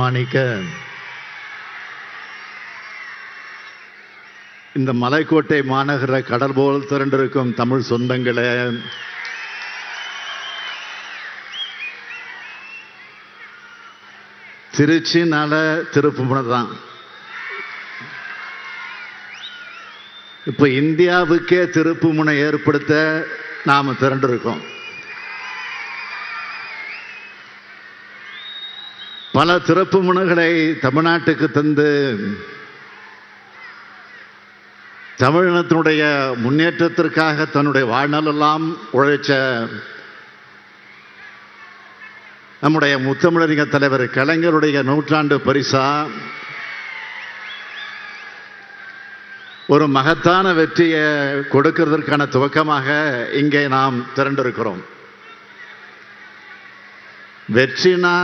மாணிக்க இந்த மலைக்கோட்டை மாநகர கடல் போல் திரண்டிருக்கும் தமிழ் சொந்தங்களே, திருச்சினால திருப்புமுனை தான். இப்ப இந்தியாவுக்கே திருப்புமுனை ஏற்படுத்த நாம திரண்டிருக்கோம். பல திருப்புமுனைகளை தமிழ்நாட்டுக்கு தந்து தமிழினத்தினுடைய முன்னேற்றத்திற்காக தன்னுடைய வாழ்நாளெல்லாம் உழைச்ச நம்முடைய முத்தமிழறிஞர் தலைவர் கலைஞருடைய நூற்றாண்டு பரிசா ஒரு மகத்தான வெற்றியை கொடுக்கிறதற்கான துவக்கமாக இங்கே நாம் திரண்டிருக்கிறோம். வெற்றினா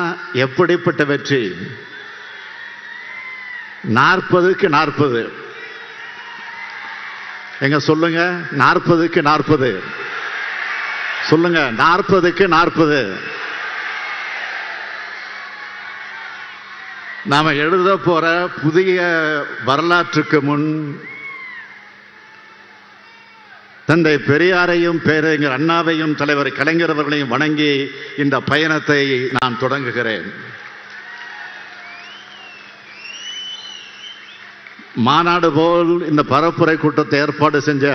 எப்படிப்பட்ட வெற்றி? 40க்கு 40. எங்க சொல்லுங்க, 40க்கு 40 சொல்லுங்க, 40க்கு 40. நாம எழுத போற புதிய வரலாற்றுக்கு முன் தந்தை பெரியாரையும் பேரறிஞர் அண்ணாவையும் தலைவர் கலைஞர் அவர்களையும் வணங்கி இந்த பயணத்தை நான் தொடங்குகிறேன். மாநாடு போல் இந்த பரப்புரை கூட்டத்தை ஏற்பாடு செஞ்ச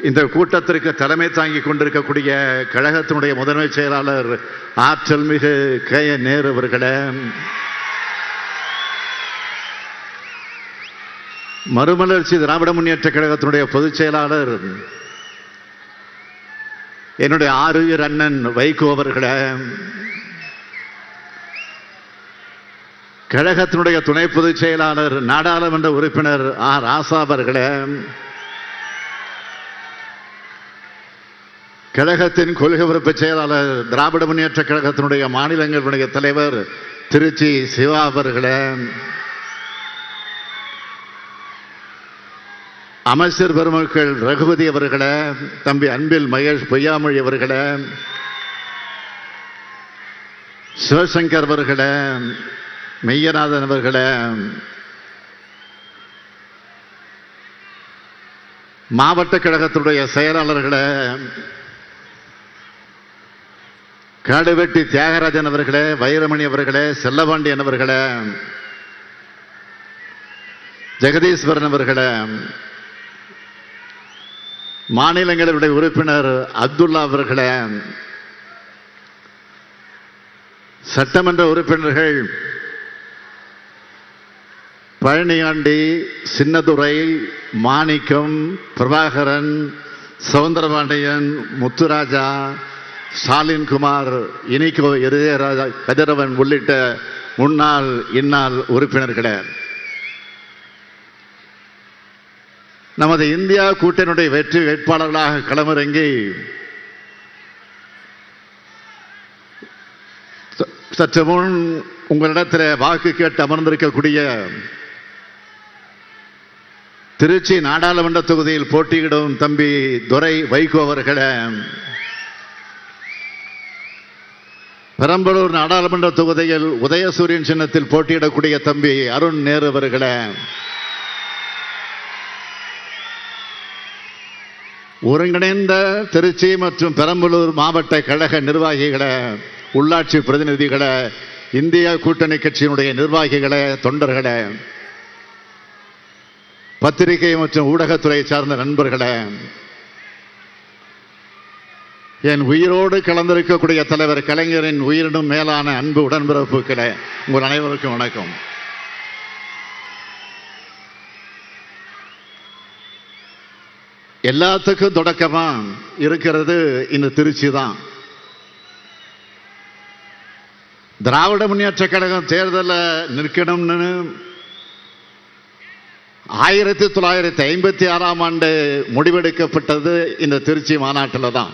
இந்த கூட்டத்திற்கு தலைமை தாங்கி கொண்டிருக்கக்கூடிய கழகத்தினுடைய முதன்மை செயலாளர் ஆற்றல் மிகு K.N. நேரு அவர்களே, மறுமலர்ச்சி திராவிட முன்னேற்ற கழகத்தினுடைய பொதுச் செயலாளர் என்னுடைய ஆருயிர் அண்ணன் வைகோ அவர்களே, கழகத்தினுடைய துணை பொதுச் செயலாளர் நாடாளுமன்ற உறுப்பினர் ஆர் ராசா அவர்களே, கழகத்தின் கொள்கை பொறுப்பு செயலாளர் திராவிட முன்னேற்ற கழகத்தினுடைய மாநிலங்களுடைய தலைவர் திருச்சி சிவா அவர்களே, அமைச்சர் பெருமக்கள் ரகுபதி அவர்களே, தம்பி அன்பில் மகேஷ் பொய்யாமொழி அவர்களே, சிவசங்கர் அவர்களே, மெய்யநாதன் அவர்களே, மாவட்ட கழகத்துடைய செயலாளர்களே, காடுவெட்டி தியாகராஜன் அவர்களே, வைரமணி அவர்களே, செல்லபாண்டியன் அவர்களே, ஜெகதீஸ்வரன் அவர்களே, மாநிலங்களுடைய உறுப்பினர் அப்துல்லா அவர்களே, சட்டமன்ற உறுப்பினர்கள் பழனியாண்டி, சின்னதுரை, மாணிக்கம், பிரபாகரன், சவுந்தரபாண்டியன், முத்துராஜா, ஸ்டாலின் குமார், இனிகோ இருதயராஜா, கதிரவன் உள்ளிட்ட முன்னாள் இந்நாள் உறுப்பினர்களே, நமது இந்தியா கூட்டணியுடைய வெற்றி வேட்பாளர்களாக களமிறங்கி சற்று முன் உங்களிடத்தில் வாக்கு கேட்டு அமர்ந்திருக்கக்கூடிய திருச்சி நாடாளுமன்ற தொகுதியில் போட்டியிடும் தம்பி துரை வைகோ அவர்களே, பெரம்பலூர் நாடாளுமன்ற தொகுதியில் உதயசூரியன் சின்னத்தில் போட்டியிடக்கூடிய தம்பி அருண் நேரு அவர்களே, ஒருங்கிணைந்த திருச்சி மற்றும் பெரம்பலூர் மாவட்ட கழக நிர்வாகிகளே, உள்ளாட்சி பிரதிநிதிகளே, இந்தியா கூட்டணி கட்சியினுடைய நிர்வாகிகளே, தொண்டர்களே, பத்திரிகை மற்றும் ஊடகத்துறை சார்ந்த நண்பர்களே, என் உயிரோடு கலந்திருக்கக்கூடிய தலைவர் கலைஞரின் உயிரினும் மேலான அன்பு உடன்பிறப்புகளே, உங்கள் அனைவருக்கும் வணக்கம். எல்லாத்துக்கும் தொடக்கமா இருக்கிறது இந்த திருச்சி தான். திராவிட முன்னேற்ற கழகம் தேர்தலில் நிற்கணும்னு 1956ஆம் ஆண்டு முடிவெடுக்கப்பட்டது இந்த திருச்சி மாநாட்டில் தான்.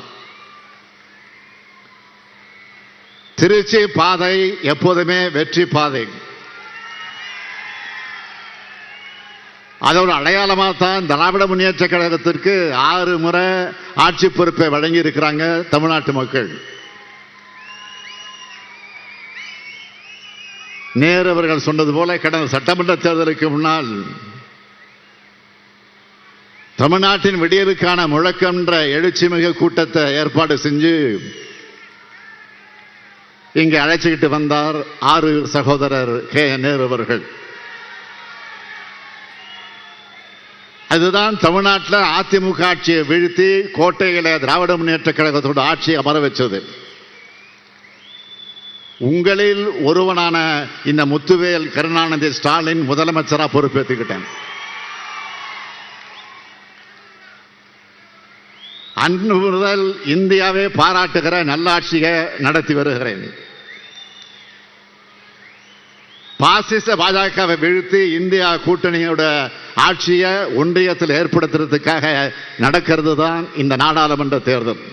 திருச்சி பாதை எப்போதுமே வெற்றி பாதை. அதோட அடையாளமாக தான் திராவிட முன்னேற்ற கழகத்திற்கு 6 முறை ஆட்சி பொறுப்பை வழங்கி இருக்கிறாங்க தமிழ்நாட்டு மக்கள். நேரு அவர்கள் சொன்னது போல கடந்த சட்டமன்ற தேர்தலுக்கு முன்னால் தமிழ்நாட்டின் விடியலுக்கான முழக்கம்ன்ற எழுச்சிமிகு கூட்டத்தை ஏற்பாடு செஞ்சு இங்கே அழைச்சிக்கிட்டு வந்தார் ஆறு சகோதரர் நேரு அவர்கள். அதுதான் தமிழ்நாட்டில் அதிமுக ஆட்சியை வீழ்த்தி கோட்டையில திராவிட முன்னேற்ற கழகத்தோட ஆட்சியை அமர வச்சது. உங்களில் ஒருவனான இந்த முத்துவேல் கருணாநிதி ஸ்டாலின் முதலமைச்சராக பொறுப்பேற்றுக்கிட்டேன். அன்று முதல் இந்தியாவை பாராட்டுகிற நல்லாட்சியை நடத்தி வருகிறேன். பாசிச பாஜகவை வீழ்த்தி இந்தியா கூட்டணியோட ஆட்சியை ஒன்றியத்தில் ஏற்படுத்துறதுக்காக நடக்கிறது தான் இந்த நாடாளுமன்ற தேர்தல்.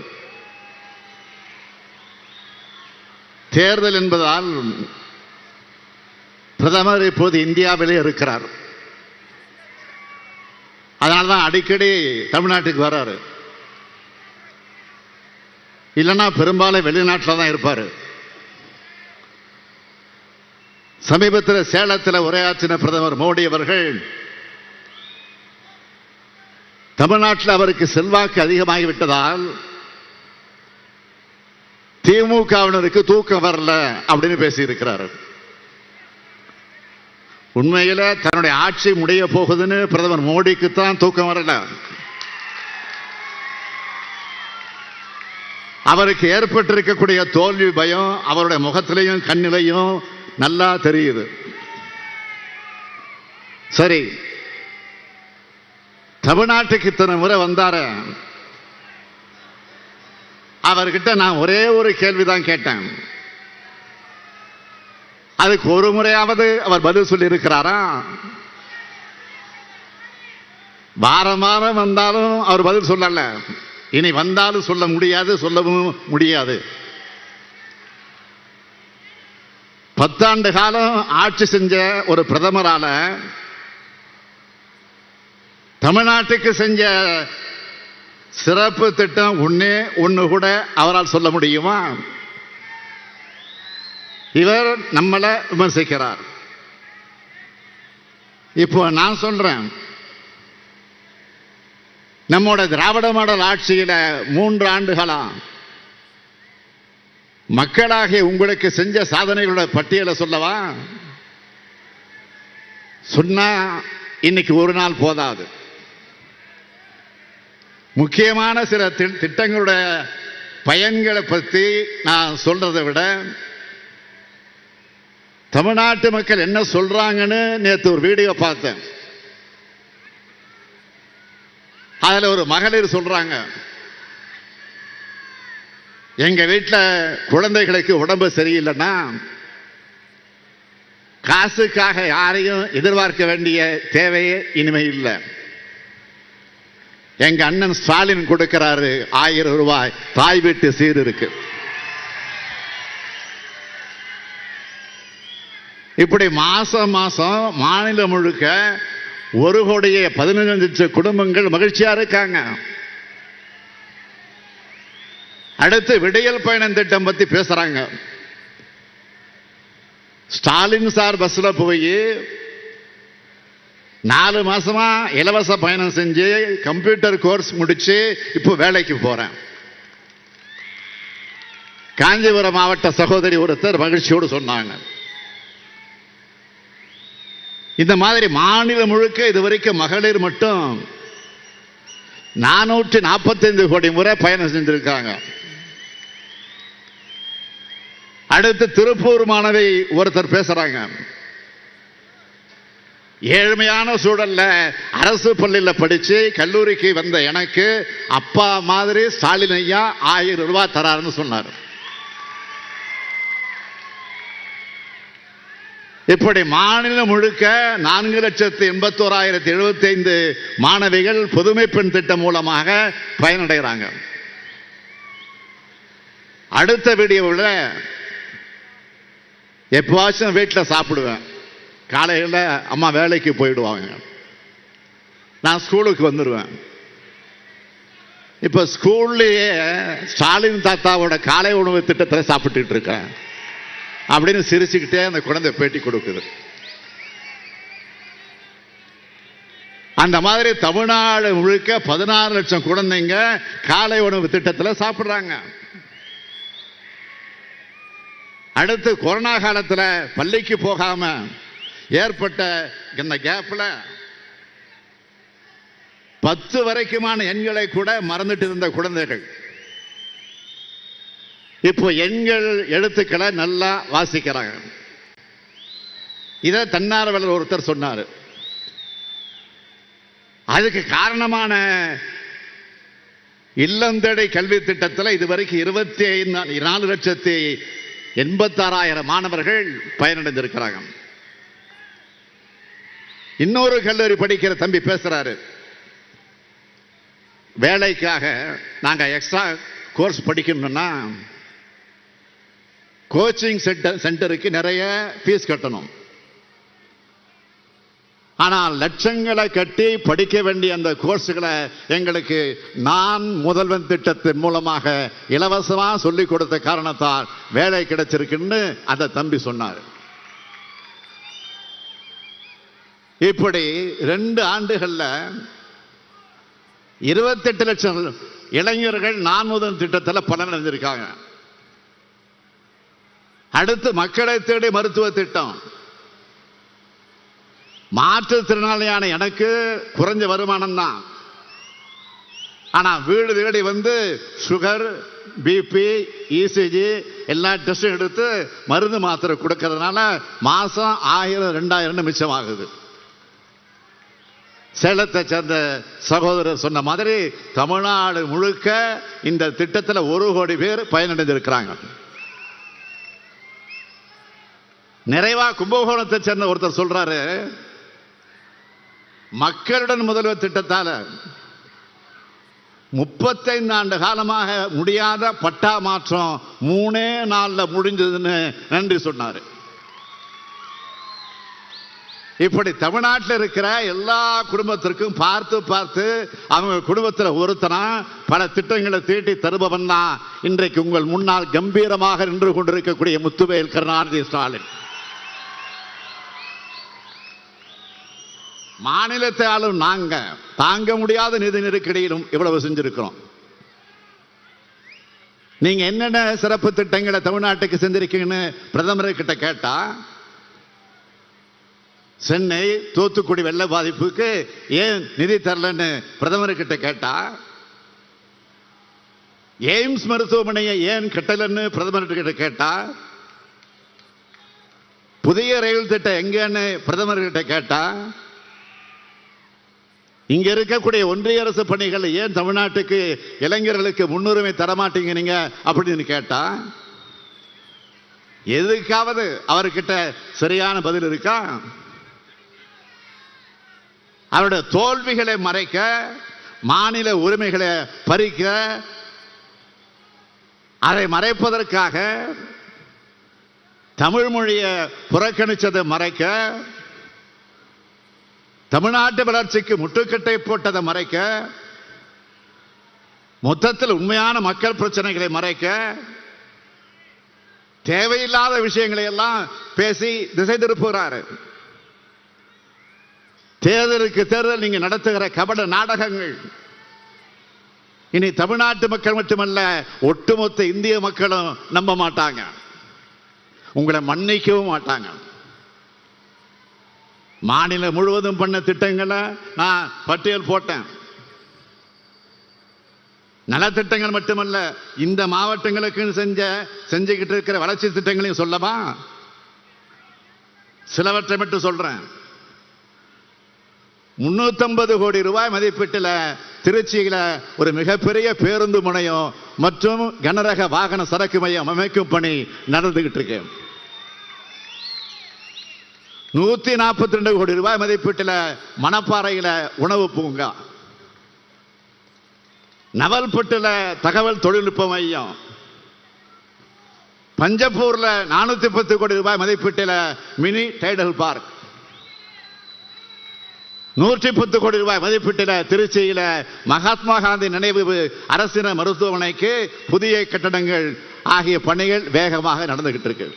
தேர்தல் என்பதால் பிரதமர் இப்போது இந்தியாவிலே இருக்கிறார். அதனால்தான் அடிக்கடி தமிழ்நாட்டுக்கு வர்றாரு. இல்லைன்னா பெரும்பாலும் வெளிநாட்டில் தான் இருப்பார். சமீபத்தில் சேலத்தில் உரையாற்றின பிரதமர் மோடி அவர்கள் தமிழ்நாட்டில் அவருக்கு செல்வாக்கு அதிகமாகிவிட்டதால் திமுகவினருக்கு தூக்கம் வரல அப்படின்னு பேசியிருக்கிறார். உண்மையில தன்னுடைய ஆட்சி முடிய போகுதுன்னு பிரதமர் மோடிக்கு தான் தூக்கம் வரல. அவருக்கு ஏற்பட்டிருக்கக்கூடிய தோல்வி பயம் அவருடைய முகத்திலையும் கண்ணிலையும் நல்லா தெரியுது. சரி, தமிழ்நாட்டுக்கு இத்தனை முறை வந்தார, அவர்கிட்ட நான் ஒரே ஒரு கேள்விதான் கேட்டேன். அதுக்கு ஒரு முறையாவது அவர் பதில் சொல்லி இருக்கிறாரா? வாரம் வாரம் வந்தாலும் அவர் பதில் சொல்லல. இனி வந்தாலும் சொல்ல முடியாது, சொல்லவும் முடியாது. 10 ஆண்டு காலம் ஆட்சி செஞ்ச ஒரு பிரதமரால தமிழ்நாட்டுக்கு செஞ்ச சிறப்பு திட்டம் ஒண்ணு கூட அவரால் சொல்ல முடியுமா? இவர் நம்மளை விமர்சிக்கிறார். இப்போ நான் சொல்றேன், நம்மோட திராவிட மாடல் ஆட்சியில 3 ஆண்டுகளா மக்களாகிய உங்களுக்கு செஞ்ச சாதனைகளோட பட்டியலை சொல்லவா? சொன்னா இன்னைக்கு ஒரு நாள் போதாது. முக்கியமான சில திட்டங்களுடைய பயன்களை பற்றி நான் சொல்றதை விட தமிழ்நாட்டு மக்கள் என்ன சொல்றாங்கன்னு நேற்று ஒரு வீடியோ பார்த்தேன். அதுல ஒரு மகளிர் சொல்றாங்க, எங்க வீட்டில் குழந்தைகளுக்கு உடம்பு சரியில்லைன்னா காசுக்காக யாரையும் எதிர்பார்க்க வேண்டிய தேவையே இனிமே இல்லை. எங்க அண்ணன் ஸ்டாலின் கொடுக்கிறாரு 1000 ரூபாய் தாய் வீட்டு சீர் இருக்கு. இப்படி மாசம் மாசம் மாநிலம் முழுக்க 1,15 லட்சம் குடும்பங்கள் மகிழ்ச்சியா இருக்காங்க. அடுத்து விடியல் பயணம் திட்டம் பத்தி பேசுறாங்க. ஸ்டாலின் சார் பஸ்ல போய் 4 மாசமா இலவச பயணம் செஞ்சு கம்ப்யூட்டர் கோர்ஸ் முடிச்சு இப்போ வேலைக்கு போறேன். காஞ்சிபுரம் மாவட்ட சகோதரி ஒருத்தர் மகிழ்ச்சியோடு சொன்னாங்க. இந்த மாதிரி மாநிலம் முழுக்க இதுவரைக்கும் மகளிர் மட்டும் 445 கோடி முறை பயணம் செஞ்சிருக்காங்க. அடுத்து திருப்பூர் மாணவி ஒருத்தர் பேசுறாங்க, ஏழ்மையான சூழல்ல அரசு பள்ளியில படிச்சு கல்லூரிக்கு வந்த எனக்கு அப்பா மாதிரி ஸ்டாலின் ஐயா 1000 ரூபாய் தராருன்னு சொன்னார். இப்படி மாநிலம் முழுக்க 4,81,075 மாணவிகள் புதுமை பெண் திட்டம் மூலமாக பயனடைகிறாங்க. அடுத்த வீடியோவில் எப்பவாச்சும் வீட்டில் சாப்பிடுவேன். காலையில் அம்மா வேலைக்கு போயிடுவாங்க, நான் ஸ்கூலுக்கு வந்துடுவேன். இப்போ ஸ்கூல்லையே ஸ்டாலின் தாத்தாவோட காலை உணவு திட்டத்தில் சாப்பிட்டுட்டு இருக்கேன். அப்படின்னு சிரிச்சுக்கிட்டே அந்த குழந்தை பேட்டி கொடுக்குது. அந்த மாதிரி தமிழ்நாடு முழுக்க 16 லட்சம் குழந்தைங்க காலை உணவு திட்டத்தில் சாப்பிடுறாங்க. அடுத்து கொரோனா காலத்தில் பள்ளிக்கு போகாம ஏற்பட்ட இந்த கேப்ல 10 வரைக்குமான எண்களை கூட மறந்துட்டு இருந்த குழந்தைகள் இப்போ எண்கள் எழுத்துக்களை நல்லா வாசிக்கிறாங்க. இதை தன்னார்வலர் ஒருத்தர் சொன்னார். அதுக்கு காரணமான இல்லம் தேடி கல்வி திட்டத்தில் இதுவரைக்கும் 24,86,000 மாணவர்கள் பயனடைந்திருக்கிறாங்க. இன்னொரு கல்லூரி படிக்கிற தம்பி பேசுறாரு, வேலைக்காக நாங்க எக்ஸ்ட்ரா கோர்ஸ் படிக்கணும்னா கோச்சிங் சென்டருக்கு நிறைய ஃபீஸ் கட்டணும். ஆனால் லட்சங்களை கட்டி படிக்க வேண்டிய அந்த கோர்ஸுகளை எங்களுக்கு நான் முதல்வன் திட்டத்தின் மூலமாக இலவசமா சொல்லிக் கொடுத்த காரணத்தால் வேலை கிடைச்சிருக்குன்னு அந்த தம்பி சொன்னார். இப்படி 2 ஆண்டுகள்ல 28 லட்சம் இளைஞர்கள் நான் முதல் திட்டத்தில் பலனடைந்திருக்காங்க. அடுத்து மக்களை தேடி மருத்துவ திட்டம். மாற்றுத்திறனாளியான எனக்கு குறைஞ்ச வருமானம் தான், ஆனா வீடு தேடி வந்து சுகர், பிபி, இசிஜி எல்லா டெஸ்டும் எடுத்து மருந்து மாத்திரை கொடுக்கறதுனால மாசம் 1000-2000 மிச்சம் ஆகுது. சேலத்தை சேர்ந்த சகோதரர் சொன்ன மாதிரி தமிழ்நாடு முழுக்க இந்த திட்டத்தில் 1 கோடி பேர் பயனடைந்திருக்கிறாங்க. நிறைவா கும்பகோணத்தை சேர்ந்த ஒருத்தர் சொல்றாரு, மக்களுடன் முதல்வர் திட்டத்தால 35 ஆண்டு காலமாக முடியாத பட்டா மாற்றம் 3 நாள்ல முடிஞ்சதுன்னு நன்றி சொன்னாரு. இப்படி தமிழ்நாட்டில் இருக்கிற எல்லா குடும்பத்திற்கும் பார்த்து பார்த்து அவங்க குடும்பத்தில் ஒருத்தனா பல திட்டங்களை தீட்டி தருபவன் தான் இன்றைக்கு உங்கள் முன்னால் கம்பீரமாக நின்று கொண்டிருக்கக்கூடிய முத்துவேல் கருணாநிதி ஸ்டாலின். மாநிலத்தை ஆளும் நாங்க தாங்க முடியாத நிதி நெருக்கடியிலும் இவ்வளவு செஞ்சிருக்கிறோம். நீங்க என்னென்ன சிறப்பு திட்டங்களை தமிழ்நாட்டுக்கு செஞ்சிருக்கீங்கன்னு பிரதமர்கிட்ட கேட்டா, சென்னை தூத்துக்குடி வெள்ள பாதிப்புக்கு ஏன் நிதி தரலன்னு பிரதமர்கிட்ட கேட்டா, எய்ம்ஸ் மருத்துவமனையை ஏன் கட்டலன்னு பிரதமர்கிட்ட கேட்டா, புதிய ரயில் திட்டம் எங்கன்னு பிரதமர்கிட்ட கேட்டா, இங்க இருக்கக்கூடிய ஒன்றிய அரசு பணிகள் ஏன் தமிழ்நாட்டுக்கு இளைஞர்களுக்கு முன்னுரிமை தரமாட்டீங்க நீங்க அப்படின்னு கேட்டா, எதுக்காவது அவர்கிட்ட சரியான பதில் இருக்கா? அவருடைய தோல்விகளை மறைக்க, மாநில உரிமைகளை பறிக்க, அதை மறைப்பதற்காக தமிழ் மொழியை புறக்கணிச்சதை மறைக்க, தமிழ்நாட்டு வளர்ச்சிக்கு முட்டுக்கட்டை போட்டதை மறைக்க, மொத்தத்தில் உண்மையான மக்கள் பிரச்சனைகளை மறைக்க, தேவையில்லாத விஷயங்களை எல்லாம் பேசி திசை திருப்புகிறார். தேர்தலுக்கு தேர்தல் நீங்க நடத்துகிற கபட நாடகங்கள் இனி தமிழ்நாட்டு மக்கள் மட்டுமல்ல, ஒட்டுமொத்த இந்திய மக்களும் நம்ப மாட்டாங்க, உங்களை மன்னிக்கவும் மாட்டாங்க. மாநிலம் முழுவதும் பண்ண திட்டங்களை நான் பட்டியல் போட்டேன். நலத்திட்டங்கள் மட்டுமல்ல, இந்த மாவட்டங்களுக்கு செஞ்சுக்கிட்டு இருக்கிற வளர்ச்சி திட்டங்களையும் சொல்லவா? சிலவற்றை மட்டும் சொல்றேன். 350 கோடி ரூபாய் மதிப்பீட்டில் திருச்சியில ஒரு மிகப்பெரிய பேருந்து முனையம் மற்றும் கனரக வாகன சரக்கு மையம் அமைக்கும் பணி நடந்துகிட்டு இருக்கு. 142 கோடி ரூபாய் மதிப்பீட்டில் மணப்பாறையில உணவு பூங்கா, நவல்பட்டுல தகவல் தொழில்நுட்ப மையம், பஞ்சப்பூர்ல 410 கோடி ரூபாய் மதிப்பீட்டில் மினி டைடல் பார்க், 110 கோடி ரூபாய் மதிப்பீட்டில் திருச்சியில மகாத்மா காந்தி நினைவு அரசின மருத்துவமனைக்கு புதிய கட்டடங்கள் ஆகிய பணிகள் வேகமாக நடந்துகிட்டு இருக்கு.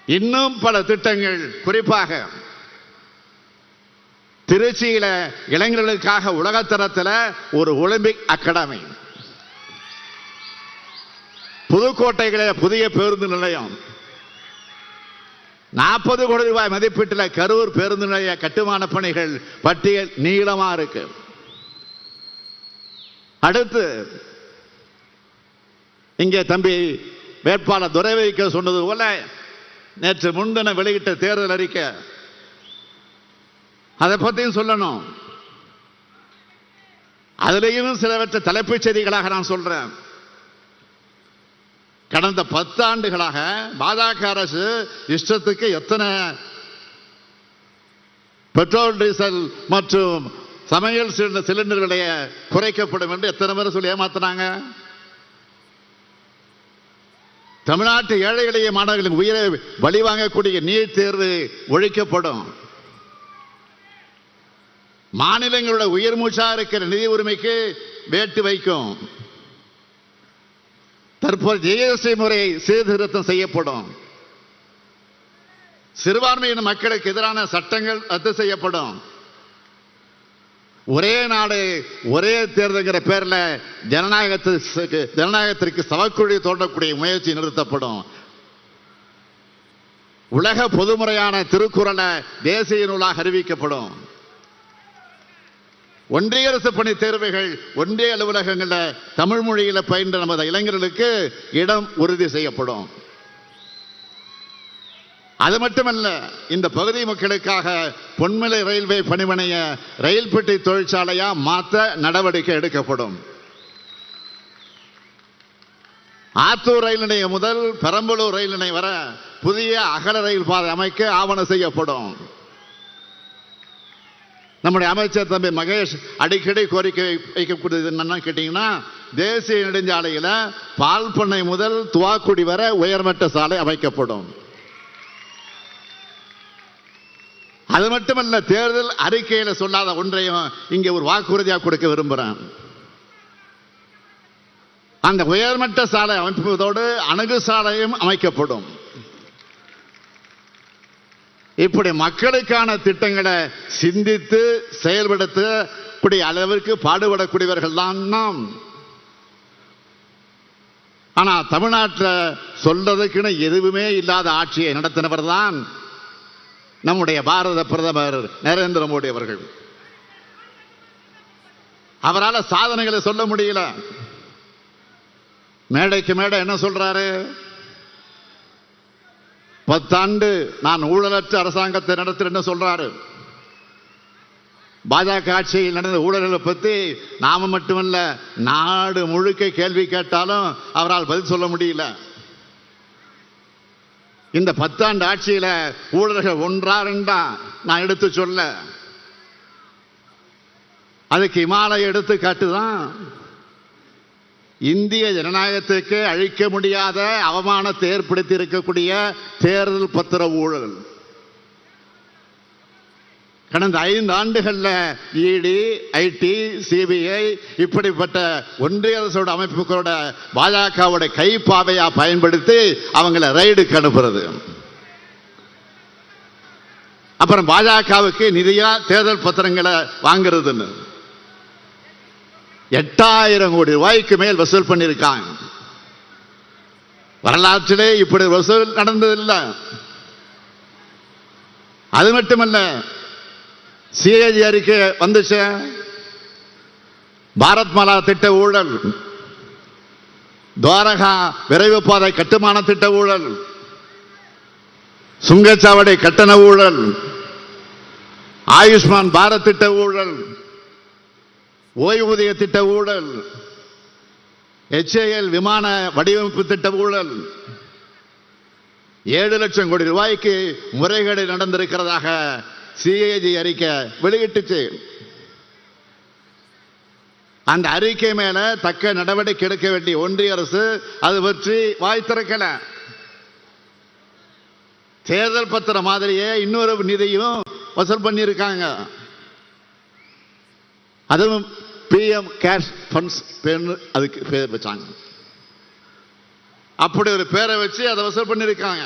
இன்னும் பல திட்டங்கள், குறிப்பாக திருச்சியில இளைஞர்களுக்காக உலகத்தரத்தில் ஒரு ஒலிம்பிக் அகாடமி, புதுக்கோட்டையில புதிய பேருந்து நிலையம், 40 கோடி ரூபாய் மதிப்பீட்டில் கரூர் பேருந்து நிலைய கட்டுமான பணிகள் பட்டியல் நீளமா இருக்கு. அடுத்து இங்கே தம்பி வேட்பாளர் துரைவைக்க சொன்னது போல நேற்று முன்தினம் வெளியிட்ட தேர்தல் அறிக்கை, அதை பற்றியும் சொல்லணும். அதிலேயும் சிலவற்றை தலைப்புச் செய்திகளாக நான் சொல்றேன். கடந்த 10 ஆண்டுகளாக பாஜக அரசு இஷ்டத்துக்கு எத்தனை பெட்ரோல், டீசல் மற்றும் சமையல் சிலிண்டர் விலையை குறைக்கப்படும் என்று எத்தனை பேர் சொல்லி ஏமாத்தினாங்க. தமிழ்நாட்டு ஏழை எளிய மாணவர்களுக்கு உயிரை பலி வாங்கக்கூடிய நீட் தேர்வு ஒழிக்கப்படும். மாநிலங்களோட உயிர் மூச்சா இருக்கிற நிதி உரிமைக்கு வேட்டு வைக்கும். தற்போது ஜிஎஸ்டி முறை சீர்திருத்தம் செய்யப்படும். சிறுபான்மையின மக்களுக்கு எதிரான சட்டங்கள் ரத்து செய்யப்படும். ஒரே நாடு ஒரே தேர்தல்ங்கிற பேர்ல ஜனநாயகத்திற்கு சவக்குழி தோண்டக்கூடிய முயற்சி நிறுத்தப்படும். உலக பொதுமுறையான திருக்குறளை தேசிய நூலாக அறிவிக்கப்படும். ஒன்றிய அரசு பணி தேர்வுகள் ஒன்றிய அலுவலகங்களில் தமிழ் மொழியில பயின்ற நமது இளைஞர்களுக்கு இடம் உறுதி செய்யப்படும். அது மட்டுமல்ல, இந்த பகுதி மக்களுக்காக பொன்மலை ரயில்வே பணிமனைய ரயில் பெட்டி தொழிற்சாலையா மாற்ற நடவடிக்கை எடுக்கப்படும். ஆத்தூர் ரயில் நிலையம் முதல் பெரம்பலூர் ரயில் நிலையம் வர புதிய அகல ரயில் பாதை அமைக்க ஆவணம் செய்யப்படும். நம்முடைய அமைச்சர் தம்பி மகேஷ் அடிக்கடி கோரிக்கை வைக்கக்கூடியது என்னன்னு கேட்டீங்கன்னா, தேசிய நெடுஞ்சாலையில் பால் பண்ணை முதல் துவாக்குடி வரை உயர்மட்ட சாலை அமைக்கப்படும். அது மட்டுமல்ல, தேர்தல் அறிக்கையில் சொல்லாத ஒன்றையும் இங்கே ஒரு வாக்குறுதியாக கொடுக்க விரும்புகிறேன். அந்த உயர்மட்ட சாலை அமைப்பதோடு அணுகு சாலையும் அமைக்கப்படும். இப்படி மக்களுக்கான திட்டங்களை சிந்தித்து செயல்படுத்தக்கூடிய அளவிற்கு பாடுபடக்கூடியவர்கள் தான் நாம். ஆனா தமிழ்நாட்டில் சொல்றதுக்குன்னு எதுவுமே இல்லாத ஆட்சியை நடத்தினவர் தான் நம்முடைய பாரத பிரதமர் நரேந்திர மோடி அவர்கள். அவரால் சாதனைகளை சொல்ல முடியல. மேடைக்கு மேடை என்ன சொல்றாரு? 10 ஆண்டு நான் ஊழலற்ற அரசாங்கத்தை நடத்துறேன்னு சொல்றாரு. பாஜக ஆட்சியில் நடந்த ஊழல்களை பற்றி நாம மட்டுமல்ல, நாடு முழுக்க கேள்வி கேட்டாலும் அவரால் பதில் சொல்ல முடியல. இந்த 10 ஆண்டு ஆட்சியில ஊழல்கள் ஒன்றா ரெண்டா நான் எடுத்து சொல்ல, அதுக்கு இமாலய எடுத்துக்காட்டு தான் இந்திய ஜனநாயகத்துக்கு அழிக்க முடியாத அவமானத்தை ஏற்படுத்தி இருக்கக்கூடிய தேர்தல் பத்திர ஊழல். கடந்த 5 ஆண்டுகள்ல இடி, ஐடி, சிபிஐ இப்படிப்பட்ட ஒன்றிய அரசோட அமைப்புகளோட பாஜகவோட கைப்பாவையா பயன்படுத்தி அவங்களை ரைடுக்கு அனுப்புறது. அப்புறம் பாஜகவுக்கு நிதியா தேர்தல் பத்திரங்களை வாங்குறதுன்னு 8000 கோடி ரூபாய்க்கு மேல் வசூல் பண்ணியிருக்காங்க. வரலாற்றிலே இப்படி வசூல் நடந்ததில்லை. அது மட்டுமல்ல, சிஏஜி அறிக்கை வந்துச்சு. பாரத் மாலா திட்ட ஊழல், துவாரகா விரைவு பாதை கட்டுமான திட்ட ஊழல், சுங்கச்சாவடி கட்டண ஊழல், ஆயுஷ்மான் பாரத் திட்ட ஊழல், ஓய்வூதிய திட்ட ஊழல், HAL விமான வடிவமைப்பு திட்ட ஊழல், 7 லட்சம் கோடி ரூபாய்க்கு முறைகேடு நடந்திருக்கிறதாக சிஏஜி அறிக்கை வெளியிட்டுச்சு. அந்த அறிக்கை மேல தக்க நடவடிக்கை எடுக்க வேண்டிய ஒன்றிய அரசு அது பற்றி வாய் திறக்கல. தேர்தல் பத்திர மாதிரியே இன்னொரு நிதியும் வசூல் பண்ணியிருக்காங்க. அதுவும் PM கேஷ் ஃபண்ட்ஸ் அதுக்கு பேர் வச்சாங்க. அப்படி ஒரு பேரை வச்சு அதை வசூல் பண்ணியிருக்காங்க.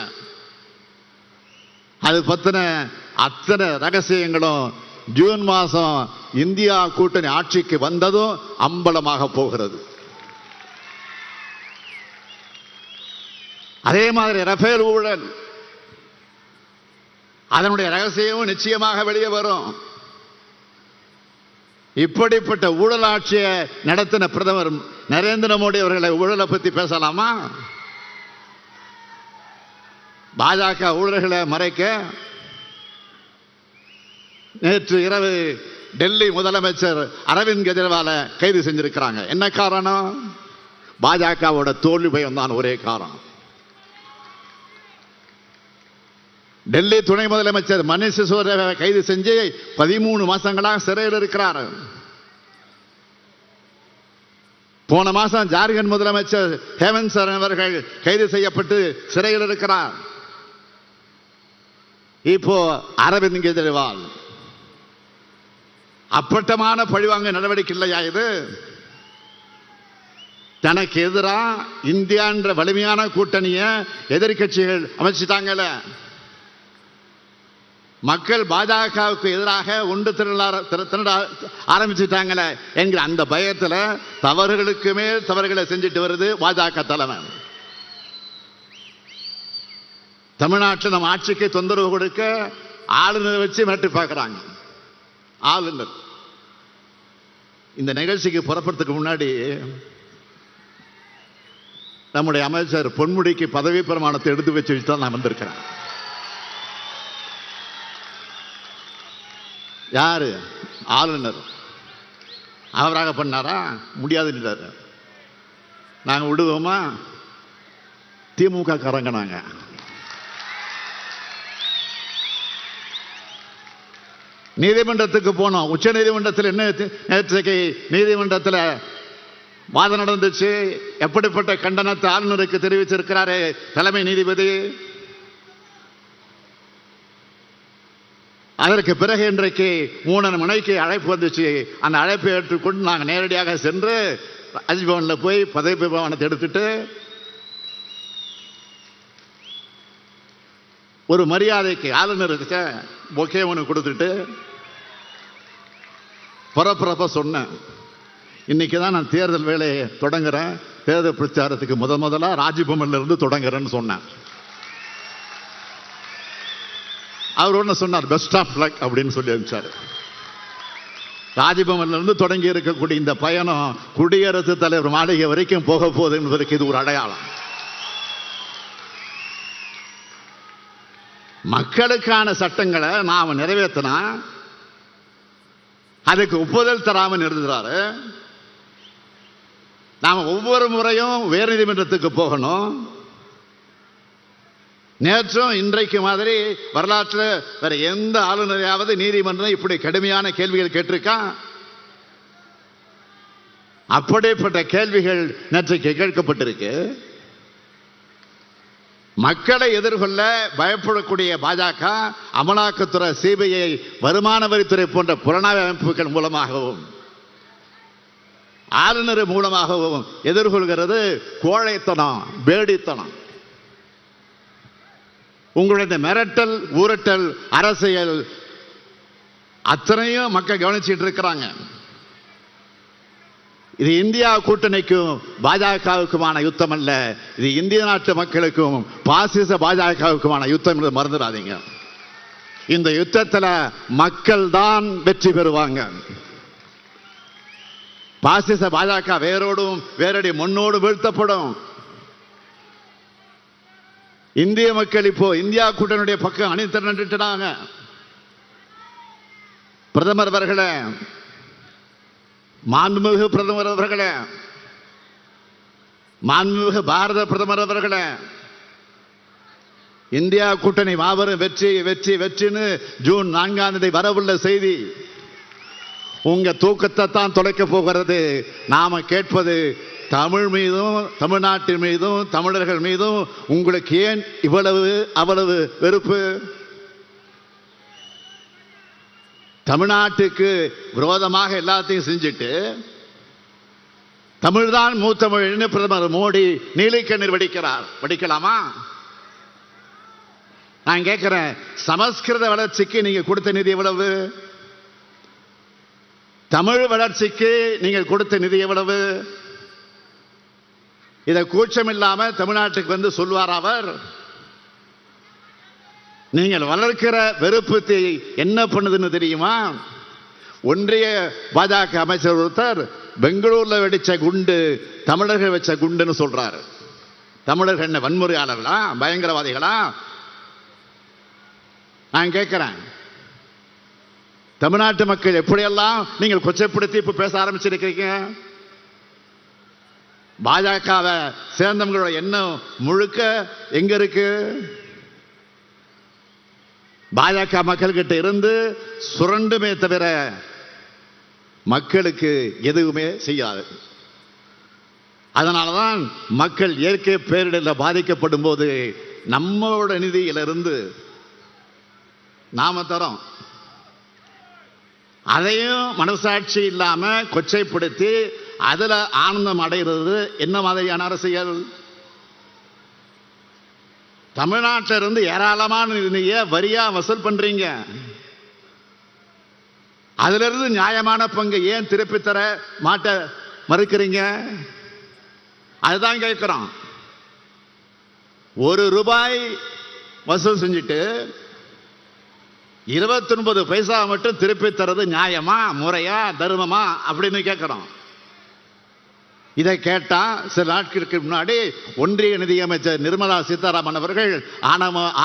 அது பத்தின அத்தனை ரகசியங்களும் ஜூன் மாதம் இந்தியா கூட்டணி ஆட்சிக்கு வந்ததும் அம்பலமாக போகிறது. அதே மாதிரி ரஃபேல் ஊழல், அதனுடைய ரகசியமும் நிச்சயமாக வெளியே வரும். இப்படிப்பட்ட ஊழல் ஆட்சியை நடத்தின பிரதமர் நரேந்திர மோடி அவர்களை ஊழலை பற்றி பேசலாமா? பாஜக ஊழல்களை மறைக்க நேற்று இரவு டெல்லி முதலமைச்சர் அரவிந்த் கெஜ்ரிவாலை கைது செஞ்சிருக்கிறாங்க. என்ன காரணம்? பாஜகவோட தோல்வி பயம் தான் ஒரே காரணம். டெல்லி துணை முதலமைச்சர் மணீஷ் சிசோடியாவை கைது செஞ்சு 13 மாசங்களாக சிறையில் இருக்கிறார். போன மாசம் ஜார்க்கண்ட் முதலமைச்சர் ஹேமந்த் சோரன் அவர்கள் கைது செய்யப்பட்டு சிறையில் இருக்கிறார். இப்போ அரவிந்த் கெஜ்ரிவால். அப்பட்டமான பழிவாங்க நடவடிக்கை இல்லையா இது? தனக்கு எதிராக இந்தியா என்ற வலிமையான கூட்டணியை எதிர்கட்சிகள் அமைச்சிட்டாங்கல்ல, மக்கள் பாஜகவுக்கு எதிராக ஒன்று திரள ஆரம்பிச்சுட்டாங்களே என்கிற அந்த பயத்தில் தவறுகளுக்கு மேல் தவறுகளை செஞ்சுட்டு வருது பாஜக தலைமை. தமிழ்நாட்டில் நம்ம ஆட்சிக்கு தொந்தரவு கொடுக்க ஆளுநரை வச்சு மிரட்டி பார்க்குறாங்க. ஆளுநர் இந்த நிகழ்ச்சிக்கு புறப்படுறதுக்கு முன்னாடி நம்முடைய அமைச்சர் பொன்முடிக்கு பதவி பிரமாணத்தை எடுத்து வச்சு தான் நான் வந்திருக்கிறேன். யாரு? ஆளுநர். அவராக பண்ணாரா? முடியாதுன்றாரு. நாங்கள் விடுவோமா? திமுக காரங்க நாங்க. நீதிமன்றத்துக்கு போனோம். உச்ச நீதிமன்றத்தில் என்ன நேற்றைக்கு நீதிமன்றத்தில் வாதம் நடந்துச்சு. எப்படிப்பட்ட கண்டனத்தை ஆளுநருக்கு தெரிவிச்சிருக்கிறாரு தலைமை நீதிபதி. அதற்கு பிறகு இன்றைக்கு 3 மணிக்கு அழைப்பு வந்துச்சு. அந்த அழைப்பை ஏற்றுக்கொண்டு நாங்கள் நேரடியாக சென்று ராஜ்பவனில் போய் பதவி பிரமாணத்தை எடுத்துட்டு ஒரு மரியாதைக்கு ஆளுநருக்கு பொக்கே ஒன்று கொடுத்துட்டு புறப்புறப்ப சொன்னேன், இன்னைக்கு தான் நான் தேர்தல் வேலையை தொடங்குறேன், தேர்தல் பிரச்சாரத்துக்கு முதலாக ராஜ்பவன்ல இருந்து தொடங்குறேன்னு சொன்னேன். அவர் ஒன்று சொன்னார், பெஸ்ட் ஆஃப் லக் அப்படின்னு சொல்லி அனுப்பிச்சார். ராஜ்பவன்ல இருந்து தொடங்கி இருக்கக்கூடிய இந்த பயணம் குடியரசுத் தலைவர் மாளிகை வரைக்கும் போக போகுது என்பதற்கு இது ஒரு அடையாளம். மக்களுக்கான சட்டங்களை நாம் நிறைவேற்றினா அதுக்கு ஒப்புதல் தராமல் நிறுத்துறாரு. நாம ஒவ்வொரு முறையும் உயர் நீதிமன்றத்துக்கு போகணும். நேற்றும் இன்றைக்கு மாதிரி வரலாற்றில் வேற எந்த ஆளுநரையாவது நீதிமன்றம் இப்படி கடுமையான கேள்விகள் கேட்டிருக்கா? அப்படிப்பட்ட கேள்விகள் நேற்றைக்கு கேட்கப்பட்டிருக்கு. மக்களை எதிர்கொள்ள பயப்படக்கூடிய பாஜக அமலாக்கத்துறை, சிபிஐ, வருமான வரித்துறை போன்ற புலனாய்வு அமைப்புகள் மூலமாகவும் ஆளுநர் மூலமாகவும் எதிர்கொள்கிறது கோழைத்தனம், பேடித்தனம். உங்களுடைய மிரட்டல், ஊரட்டல் அரசியல் அத்தனையும் மக்கள் கவனிச்சுட்டு இருக்கிறாங்க. இது இந்தியா கூட்டணிக்கும் பாஜகவுக்குமான யுத்தம் அல்ல, இது இந்திய நாட்டு மக்களுக்கும் பாசிச பாஜகவுக்குமான யுத்தம் என்று மறந்துடாதீங்க. இந்த யுத்தத்தில் மக்கள் தான் வெற்றி பெறுவாங்க. பாசிச பாஜக வேரோடும் வேரடி மண்ணோடு வீழ்த்தப்படும். இந்திய மக்கள் இப்போ இந்தியா கூட்டணியுடைய பக்கம் அணிதிரண்டுட்டாங்க. பிரதமர் அவர்களே, மாண்புமிகு பிரதமர் அவர்களே, மாண்புமிகு பாரத பிரதமர் அவர்களே, இந்தியா கூட்டணி மாபெரும் வெற்றி வெற்றி வெற்றின்னு ஜூன் 4ஆம் தேதி வரவுள்ள செய்தி உங்க தூக்கத்தை தான் தொலைக்க போகிறது. நாம கேட்பது தமிழ் மீதும் தமிழ்நாட்டின் மீதும் தமிழர்கள் மீதும் உங்களுக்கு ஏன் இவ்வளவு அவ்வளவு வெறுப்பு? தமிழ்நாட்டுக்கு விரோதமாக எல்லாத்தையும் செஞ்சுட்டு தமிழ்தான் மூத்தமிழ்னு பிரதமர் மோடி நீலிக்கண்ணீர் வடிக்கிறார். வடிக்கலாமா? நான் கேட்கிறேன், சமஸ்கிருத வளர்ச்சிக்கு நீங்க கொடுத்த நிதி எவ்வளவு? தமிழ் வளர்ச்சிக்கு நீங்கள் கொடுத்த நிதி எவ்வளவு? இதை கூச்சம் இல்லாம தமிழ்நாட்டுக்கு வந்து சொல்வார் அவர். நீங்கள் வளர்க்கிற வெறுப்பு என்ன பண்ணுதுன்னு தெரியுமா? ஒன்றிய பாஜக அமைச்சர் ஒருத்தர் பெங்களூர்ல வெடிச்ச குண்டு தமிழர்கள் வச்ச குண்டுன்னு சொல்றாரு. தமிழர்கள் என்ன வன்முறையாளர்களா, பயங்கரவாதிகளா? நான் கேட்கிறேன், தமிழ்நாட்டு மக்கள் எப்படியெல்லாம் நீங்கள் கொச்சைப்படுத்தி இப்ப பேச ஆரம்பிச்சிருக்கீங்க? பாஜகவை சேர்ந்தவங்களோட எண்ணம் முழுக்க எங்க இருக்கு? பாஜக மக்கள்கிட்ட இருந்து சுரண்டுமே தவிர மக்களுக்கு எதுவுமே செய்யாது. அதனாலதான் மக்கள் இயற்கை பேரிடரில் பாதிக்கப்படும் போது நம்மளோட நிதியிலிருந்து நாம தரோம். அதையும் மனசாட்சி இல்லாம கொச்சைப்படுத்தி அதுல ஆனந்தம் அடைகிறது என்ன மாதிரியான அரசியல்? தமிழ்நாட்டில இருந்து ஏராளமான நிதியை வரியா வசூல் பண்றீங்க. அதுல இருந்து நியாயமான பங்கு ஏன் திருப்பி தர மாட்ட மறுக்கிறீங்க? அதுதான் கேட்கிறோம். ₹1 வசூல் செஞ்சுட்டு 29 பைசா மட்டும் திருப்பி தரது நியாயமா, முறையா, தர்மமா அப்படின்னு கேட்கிறோம். இதை கேட்டா சில நாட்களுக்கு முன்னாடி ஒன்றிய நிதியமைச்சர் நிர்மலா சீதாராமன் அவர்கள்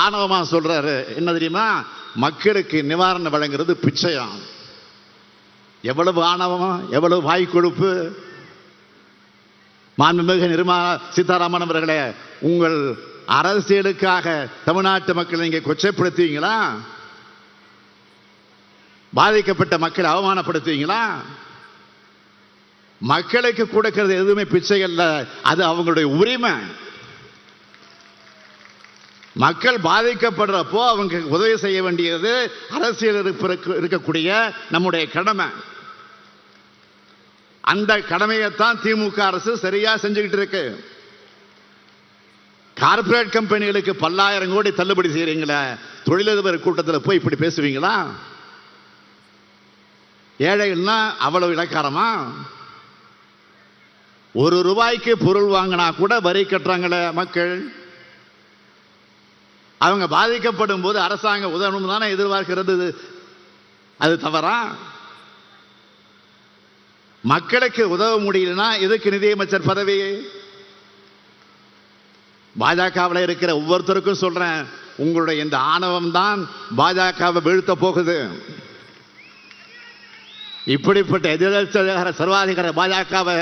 ஆணவமா சொல்றாரு, என்ன தெரியுமா? மக்களுக்கு நிவாரணம் வழங்குறது பிச்சையாம். எவ்வளவு ஆணவமா, எவ்வளவு வாய் கொழுப்பு! மாண்புமிகு நிர்மலா சீதாராமன் அவர்களே, உங்கள் அரசியலுக்காக தமிழ்நாட்டு மக்களை நீங்க கொச்சைப்படுத்துவீங்களா? பாதிக்கப்பட்ட மக்களை அவமானப்படுத்துவீங்களா? மக்களுக்கு கொடுக்கிறது எதுவுமே பிச்சை அல்ல, அது அவங்களுடைய உரிமை. மக்கள் பாதிக்கப்படுறப்போ அவங்க உதவி செய்ய வேண்டியது அரசியல் இருக்கக்கூடிய நம்முடைய கடமை. அந்த கடமையைத்தான் திமுக அரசு சரியா செஞ்சுக்கிட்டு இருக்கு. கார்பரேட் கம்பெனிகளுக்கு பல்லாயிரம் கோடி தள்ளுபடி செய்யறீங்களா? தொழிலதிபர் கூட்டத்தில் போய் இப்படி பேசுவீங்களா? ஏழைகள்னா அவ்வளவு இலக்காரமா? ₹1 பொருள் வாங்கினா கூட வரி கட்டுறாங்களே மக்கள். அவங்க பாதிக்கப்படும் போது அரசாங்கம் உதவணும் தானே எதிர்பார்க்கிறது. அது தவறா? மக்களுக்கு உதவ முடியலன்னா எதுக்கு நிதியமைச்சர் பதவி? பாஜகவில் இருக்கிற ஒவ்வொருத்தருக்கும் சொல்றேன், உங்களுடைய இந்த ஆணவம் தான் பாஜகவை வீழ்த்த போகுது. இப்படிப்பட்ட எதிர்கட்சி சர்வாதிகார பாஜகவை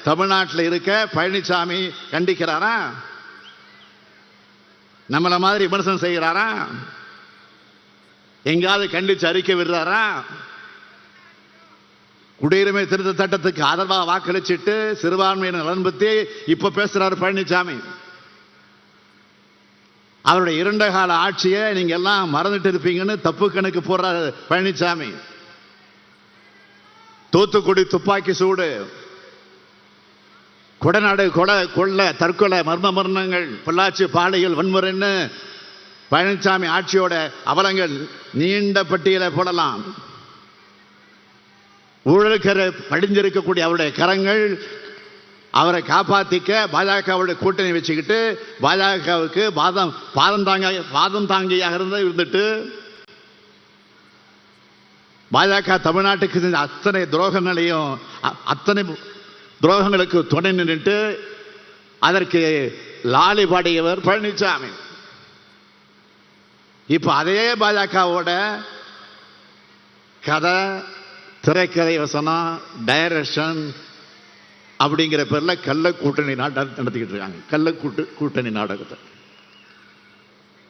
தமிழ்நாட்டில் இருக்க பழனிசாமி கண்டிக்கிறாரா? நம்மள மாதிரி விமர்சனம் செய்கிறாரா? எங்காவது கண்டிச்சு அறிக்கை விடுறாரா? குடியுரிமை திருத்த சட்டத்துக்கு ஆதரவாக வாக்களிச்சிட்டு சிறுபான்மையினர் நலன் பத்தி இப்ப பேசுறாரு பழனிசாமி. அவருடைய 2 கால ஆட்சியை நீங்க எல்லாம் மறந்துட்டு இருப்பீங்கன்னு தப்பு கணக்கு போடுறாரு பழனிசாமி. தூத்துக்குடி துப்பாக்கி சூடு, கொடநாடு கொள்ளை, தற்கொலை, மர்ம மரணங்கள், பொள்ளாச்சி பாலியல் வன்முறைன்னு பழனிசாமி ஆட்சியோட அவலங்கள் நீண்ட பட்டியலை போடலாம். ஊழல்கரை படிஞ்சிருக்கக்கூடிய அவருடைய கரங்கள் அவரை காப்பாத்திக்க பாஜகவுடைய கூட்டணி வச்சுக்கிட்டு பாஜகவுக்கு பாதம் தாங்கியாக இருந்துட்டு பாஜக தமிழ்நாட்டுக்கு செஞ்ச அத்தனை துரோகங்களுக்கு துணை நின்றுட்டு அதற்கு லாலி பாடியவர் பழனிசாமி. இப்ப அதே பாஜகவோட கதை, திரைக்கதை, வசனம், டைரக்ஷன் அப்படிங்கிற பேர்ல கள்ள கூட்டணி நடத்திக்கிட்டு இருக்காங்க. கள்ள கூட்டணி நாடகத்தை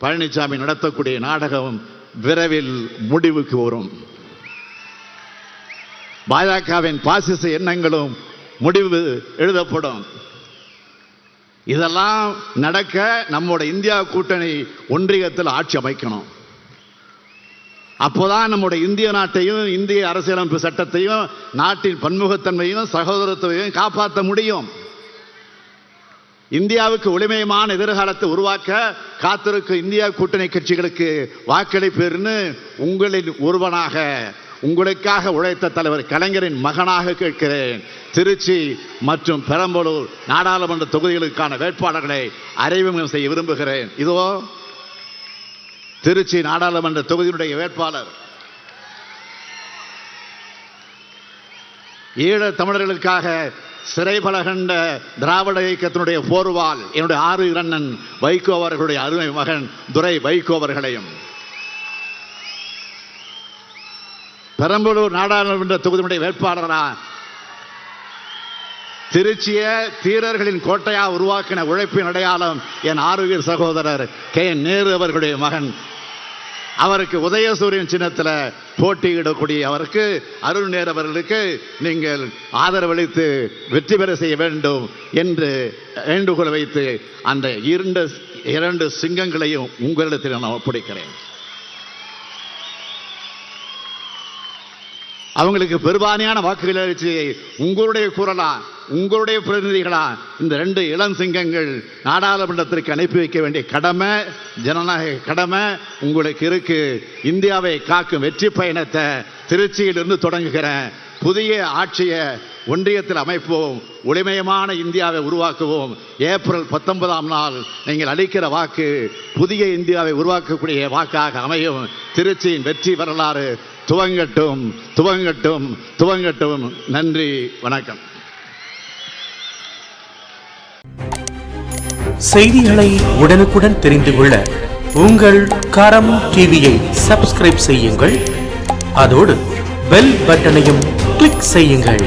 பழனிசாமி நடத்தக்கூடிய நாடகம் விரைவில் முடிவுக்கு வரும். பாஜகவின் பாசிச எண்ணங்களும் முடிவு எழுதப்படும். இதெல்லாம் நடக்க நம்முடைய இந்தியா கூட்டணி ஒன்றியத்தில் ஆட்சி அமைக்கணும். அப்போதான் நம்முடைய இந்திய நாட்டையும் இந்திய அரசியலமைப்பு சட்டத்தையும் நாட்டின் பன்முகத்தன்மையும் சகோதரத்துவையும் காப்பாற்ற முடியும். இந்தியாவுக்கு ஒளிமயமான எதிர்காலத்தை உருவாக்க காத்திருக்கும் இந்தியா கூட்டணி கட்சிகளுக்கு வாக்களிப்பேர்னு உங்களின் ஒருவனாக உங்களுக்காக உழைத்த தலைவர் கலைஞரின் மகனாக கேட்கிறேன். திருச்சி மற்றும் பெரம்பலூர் நாடாளுமன்ற தொகுதிகளுக்கான வேட்பாளர்களை அறிமுகம் செய்ய விரும்புகிறேன். இதோ திருச்சி நாடாளுமன்ற தொகுதியினுடைய வேட்பாளர். ஈழத் தமிழர்களுக்காக சிறைபல கண்ட திராவிட இயக்கத்தினுடைய போர்வால் என்னுடைய 6 அண்ணன் வைகோ அவர்களுடைய அருமை மகன் துரை வைகோ அவர்களையும், பெரம்பலூர் நாடாளுமன்ற தொகுதியினுடைய வேட்பாளரா திருச்சிய தீரர்களின் கோட்டையா உருவாக்கின உழைப்பின் அடையாளம் என் ஆரோக்கிய சகோதரர் நேரு அவர்களுடைய மகன், அவருக்கு உதயசூரியன் சின்னத்தில் போட்டியிடக்கூடிய அவருக்கு அருள் நேரு அவர்களுக்கு நீங்கள் ஆதரவளித்து வெற்றி பெற செய்ய வேண்டும் என்று வேண்டுகோள் வைத்து அந்த இரண்டு சிங்கங்களையும் உங்களிடத்தில் நான் ஒப்படைக்கிறேன். அவங்களுக்கு பெரும்பான்மையான வாக்குகளை அளித்து உங்களுடைய குரலா உங்களுடைய பிரதிநிதிகளா இந்த 2 இளம் சிங்கங்கள் நாடாளுமன்றத்திற்கு அனுப்பி வைக்க வேண்டிய கடமை, ஜனநாயக கடமை உங்களுக்கு இருக்கு. இந்தியாவை காக்கும் வெற்றி பயணத்தை திருச்சியிலிருந்து தொடங்குகிறேன். புதிய ஆட்சியை ஒன்றியத்தில் அமைப்போம், ஒளிமயமான இந்தியாவை உருவாக்குவோம். ஏப்ரல் 19ஆம் நாள் நீங்கள் அளிக்கிற வாக்கு புதிய இந்தியாவை உருவாக்கக்கூடிய வாக்காக அமையும். திருச்சியின் வெற்றி வரலாறு துவங்கட்டும், துவங்கட்டும், துவங்கட்டும். நன்றி, வணக்கம். செய்திகளை உடனுக்குடன் தெரிந்து கொள்ள உங்கள் கரம் டிவியை சப்ஸ்கிரைப் செய்யுங்கள். அதோடு பெல் பட்டனையும் கிளிக் செய்யுங்கள்.